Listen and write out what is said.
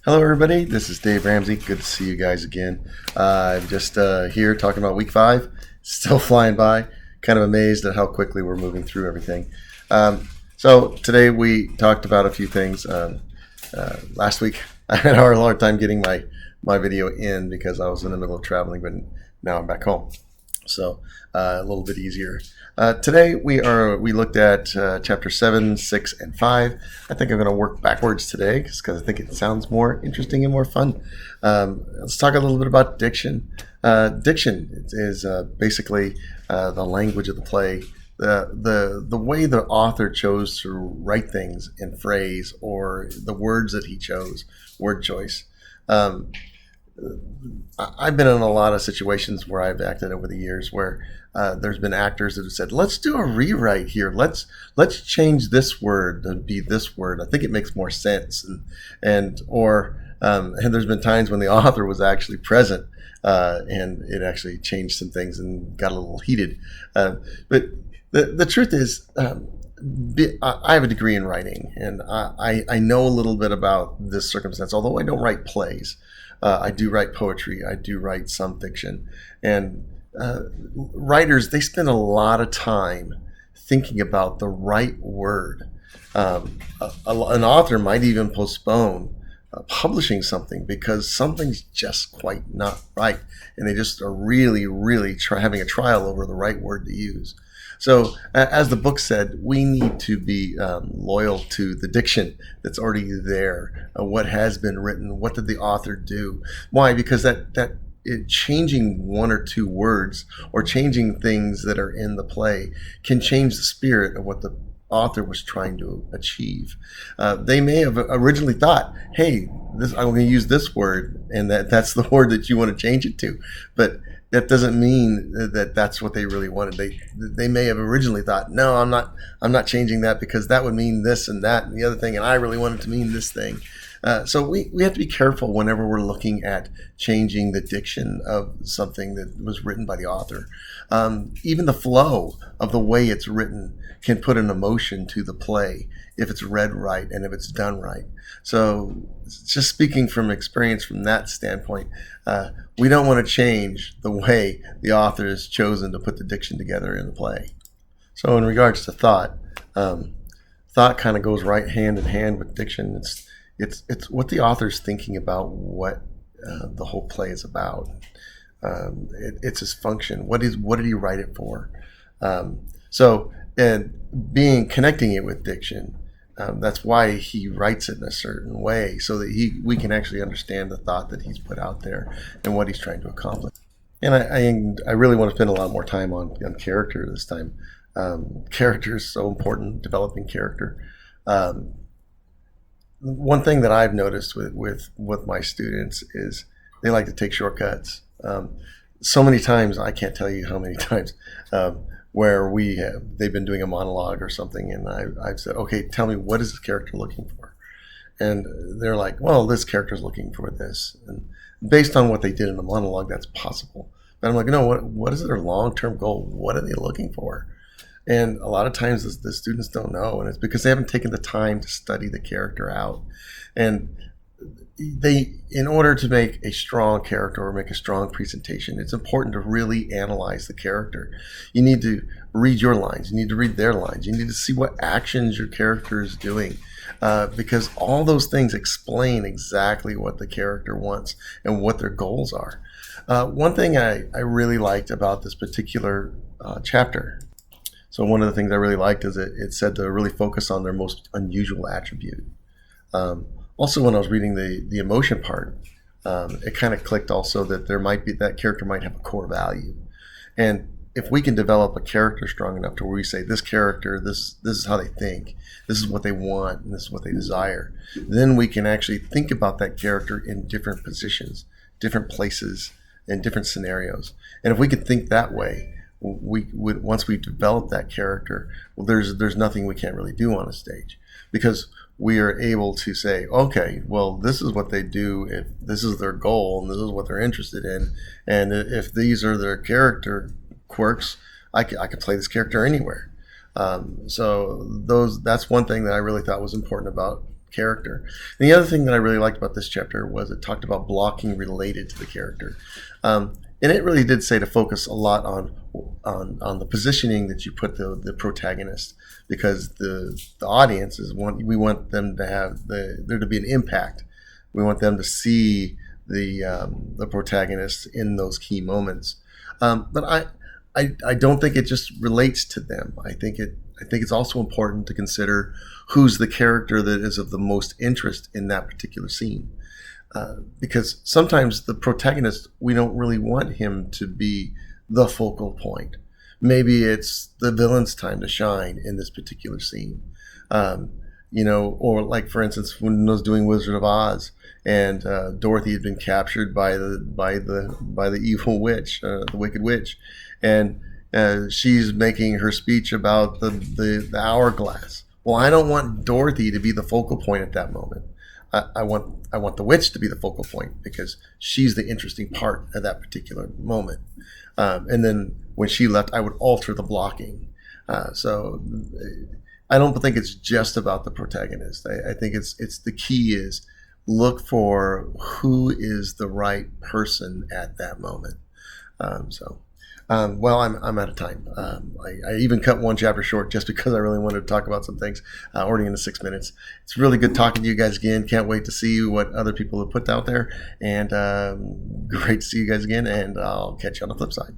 Hello, everybody. This is Dave Ramsey. Good to see you guys again. I'm just here talking about week 5. Still flying by. Kind of amazed at how quickly we're moving through everything. So today we talked about a few things. Last week I had a hard time getting my video in because I was in the middle of traveling, but now I'm back home. So a little bit easier. Today we looked at chapter 7, 6, and 5. I think I'm going to work backwards today because I think it sounds more interesting and more fun. Let's talk a little bit about diction. Diction is basically the language of the play. The way the author chose to write things in phrase, or the words that he chose, word choice. I've been in a lot of situations where I've acted over the years where there's been actors that have said, "Let's do a rewrite here. Let's change this word to be this word. I think it makes more sense." And there's been times when the author was actually present and it actually changed some things and got a little heated. But the truth is, I have a degree in writing, and I know a little bit about this circumstance, although I don't write plays. I do write poetry. I do write some fiction. And writers, they spend a lot of time thinking about the right word. An author might even postpone publishing something because something's just quite not right. And they just are really, really having a trial over the right word to use. So, as the book said, we need to be loyal to the diction that's already there. What has been written? What did the author do? Why? Because changing one or two words or changing things that are in the play can change the spirit of what the author was trying to achieve. They may have originally thought, "Hey, I'm going to use this word," and that's the word that you want to change it to, but that doesn't mean that that's what they really wanted. They may have originally thought, "No, I'm not changing that because that would mean this and that and the other thing, and I really want it to mean this thing." So we have to be careful whenever we're looking at changing the diction of something that was written by the author. Even the flow of the way it's written can put an emotion to the play if it's read right and if it's done right. So just speaking from experience from that standpoint, we don't want to change the way the author has chosen to put the diction together in the play. So in regards to thought, thought kind of goes right hand in hand with diction. It's what the author's thinking about what the whole play is about. It's his function. What did he write it for? And connecting it with diction, that's why he writes it in a certain way, so that we can actually understand the thought that he's put out there and what he's trying to accomplish. And I really want to spend a lot more time on character this time. Character is so important, developing character. One thing that I've noticed with my students is they like to take shortcuts. So many times, I can't tell you how many times, where they've been doing a monologue or something, and I've said, "Okay, tell me, what is this character looking for?" And they're like, "Well, this character's looking for this." And based on what they did in the monologue, that's possible. But I'm like, "No, what is their long-term goal? What are they looking for?" And a lot of times the students don't know, and it's because they haven't taken the time to study the character out. And in order to make a strong character or make a strong presentation, it's important to really analyze the character. You need to read your lines. You need to read their lines. You need to see what actions your character is doing, because all those things explain exactly what the character wants and what their goals are. One thing I really liked about this particular chapter. So one of the things I really liked is it said to really focus on their most unusual attribute. Also, when I was reading the emotion part, it kind of clicked also that that character might have a core value. And if we can develop a character strong enough to where we say, this character, this is how they think, this is what they want, and this is what they desire, then we can actually think about that character in different positions, different places, and different scenarios. And if we could think that way, once we develop that character, well, there's nothing we can't really do on a stage, because we are able to say, okay, well, this is what they do if this is their goal and this is what they're interested in, and if these are their character quirks, I could play this character anywhere. So that's one thing that I really thought was important about character. And the other thing that I really liked about this chapter was it talked about blocking related to the character. And it really did say to focus a lot on the positioning that you put the protagonist, because the audience we want them to have there to be an impact. We want them to see the protagonist in those key moments. But I don't think it just relates to them. I think it's also important to consider who's the character that is of the most interest in that particular scene. Because sometimes the protagonist, we don't really want him to be the focal point. Maybe it's the villain's time to shine in this particular scene. Or like, for instance, when I was doing Wizard of Oz, and Dorothy had been captured by the evil witch, the Wicked Witch, and she's making her speech about the hourglass. Well, I don't want Dorothy to be the focal point at that moment. I want the witch to be the focal point, because she's the interesting part of that particular moment. And then when she left, I would alter the blocking. So I don't think it's just about the protagonist. I think it's the key is look for who is the right person at that moment. Well, I'm out of time. I even cut one chapter short just because I really wanted to talk about some things, already into 6 minutes. It's really good talking to you guys again. Can't wait to see what other people have put out there. And great to see you guys again. And I'll catch you on the flip side.